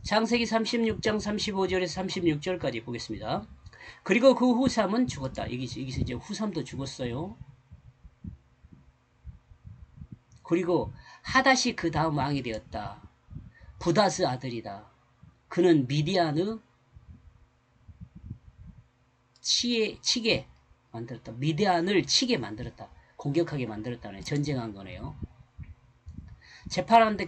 창세기 36장 35절에서 36절까지 보겠습니다. 그리고 그 후삼은 죽었다. 여기서 이제 후삼도 죽었어요. 그리고 하닷이 그 다음 왕이 되었다. 부다스 아들이다. 그는 미디안의 치게 만들었다. 미디안을 치게 만들었다. 공격하게 만들었다네. 전쟁한 거네요. 재판하는데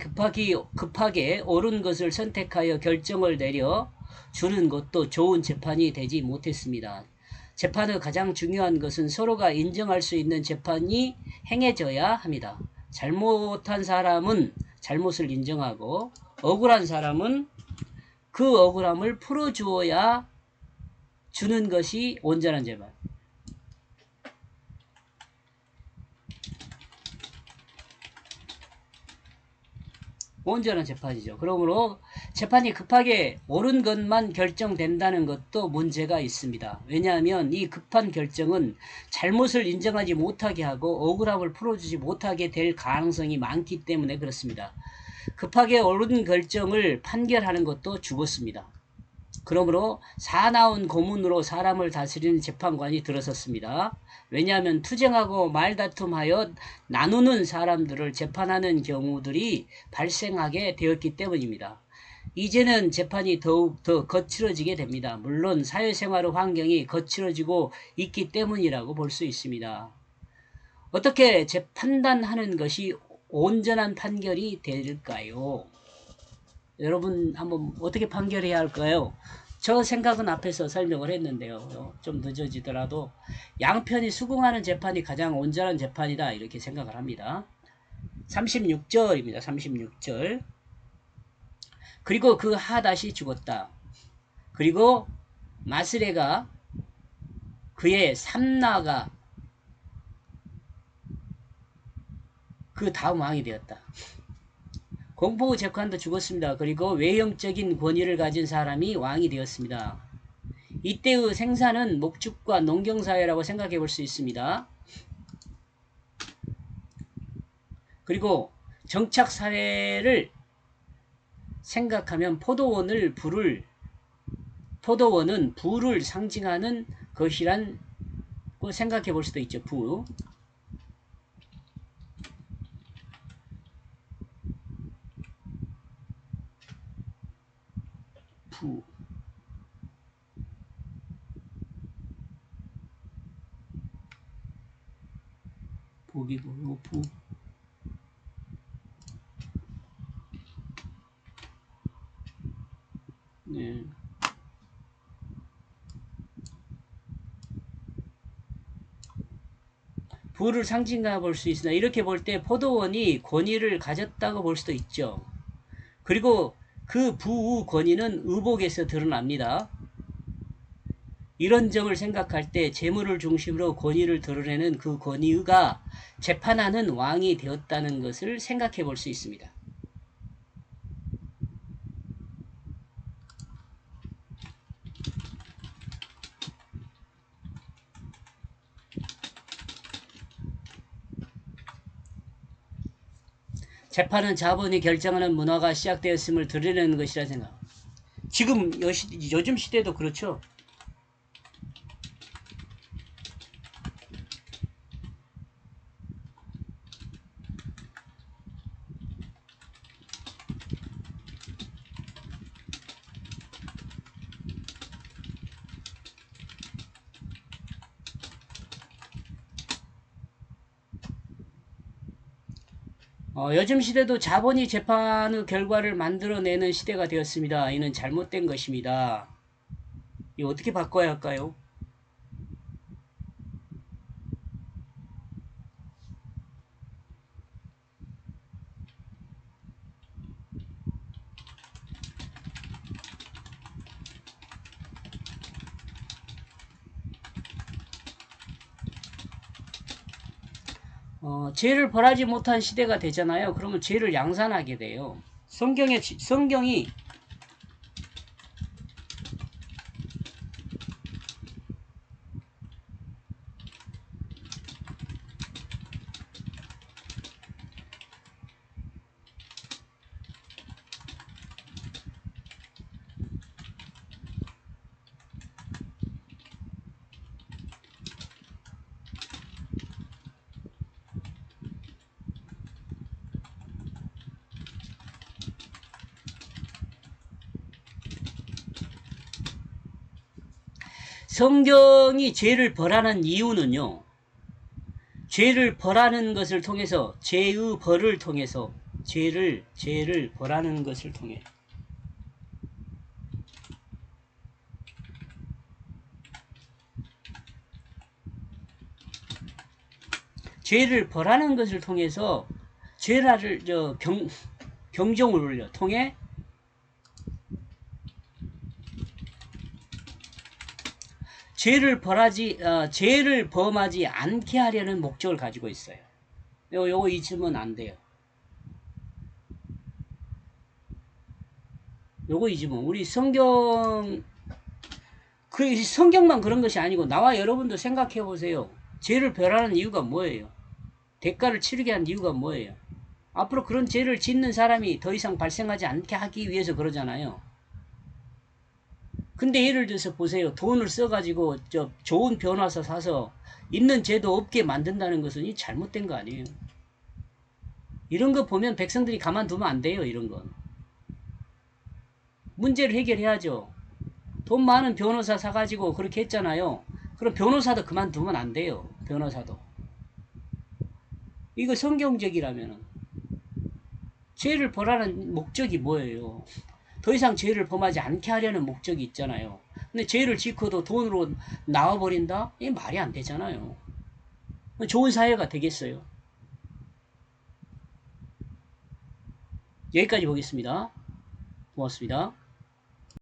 급하게 옳은 것을 선택하여 결정을 내려 주는 것도 좋은 재판이 되지 못했습니다. 재판의 가장 중요한 것은 서로가 인정할 수 있는 재판이 행해져야 합니다. 잘못한 사람은 잘못을 인정하고 억울한 사람은 그 억울함을 풀어주어야 주는 것이 온전한 재판. 온전한 재판이죠. 그러므로 재판이 급하게 옳은 것만 결정된다는 것도 문제가 있습니다. 왜냐하면 이 급한 결정은 잘못을 인정하지 못하게 하고 억울함을 풀어주지 못하게 될 가능성이 많기 때문에 그렇습니다. 급하게 옳은 결정을 판결하는 것도 죽었습니다. 그러므로 사나운 고문으로 사람을 다스리는 재판관이 들어섰습니다. 왜냐하면 투쟁하고 말다툼하여 나누는 사람들을 재판하는 경우들이 발생하게 되었기 때문입니다. 이제는 재판이 더욱 더 거칠어지게 됩니다. 물론 사회생활의 환경이 거칠어지고 있기 때문이라고 볼 수 있습니다. 어떻게 판단하는 것이 온전한 판결이 될까요? 여러분 한번 어떻게 판결해야 할까요? 저 생각은 앞에서 설명을 했는데요. 좀 늦어지더라도 양편이 수긍하는 재판이 가장 온전한 재판이다 이렇게 생각을 합니다. 36절입니다. 36절. 그리고 그 하닷이 죽었다. 그리고 마스레가 그의 삼나가 그 다음 왕이 되었다. 공포 재판도 죽었습니다. 그리고 외형적인 권위를 가진 사람이 왕이 되었습니다. 이때의 생사는 목축과 농경사회라고 생각해 볼 수 있습니다. 그리고 정착사회를 생각하면 포도원은 부를 상징하는 것이라고 생각해 볼 수도 있죠. 부. 복이고 부. 네. 부를 상징해 볼 수 있으나 이렇게 볼 때 포도원이 권위를 가졌다고 볼 수도 있죠. 그리고 그 부의 권위는 의복에서 드러납니다. 이런 점을 생각할 때 재물을 중심으로 권위를 드러내는 그 권위가 재판하는 왕이 되었다는 것을 생각해 볼 수 있습니다. 재판은 자본이 결정하는 문화가 시작되었음을 드러내는 것이라 생각. 지금 요즘 시대도 그렇죠. 요즘 시대도 자본이 재판의 결과를 만들어내는 시대가 되었습니다. 이는 잘못된 것입니다. 이거 어떻게 바꿔야 할까요? 죄를 벌하지 못한 시대가 되잖아요. 그러면 죄를 양산하게 돼요. 성경이 성경이 죄를 벌하는 이유는요. 죄를 벌하는 것을 통해서 죄의 벌을 통해서 죄를 벌하는 것을 통해 죄를 벌하는 것을 통해서 죄를 경종을 울려 통해 죄를 범하지 않게 하려는 목적을 가지고 있어요. 요거 잊으면 안 돼요. 요거 잊으면 우리 성경만 그런 것이 아니고 나와 여러분도 생각해 보세요. 죄를 벌하는 이유가 뭐예요? 대가를 치르게 한 이유가 뭐예요? 앞으로 그런 죄를 짓는 사람이 더 이상 발생하지 않게 하기 위해서 그러잖아요. 근데 예를 들어서 보세요. 돈을 써가지고 좋은 변호사 사서 있는 죄도 없게 만든다는 것은 이 잘못된 거 아니에요. 이런 거 보면 백성들이 가만두면 안 돼요. 이런 건. 문제를 해결해야죠. 돈 많은 변호사 사가지고 그렇게 했잖아요. 그럼 변호사도 그만두면 안 돼요. 변호사도. 이거 성경적이라면 죄를 벌하는 목적이 뭐예요? 더 이상 죄를 범하지 않게 하려는 목적이 있잖아요. 근데 죄를 짓고도 돈으로 나와버린다? 이게 말이 안 되잖아요. 좋은 사회가 되겠어요. 여기까지 보겠습니다. 고맙습니다.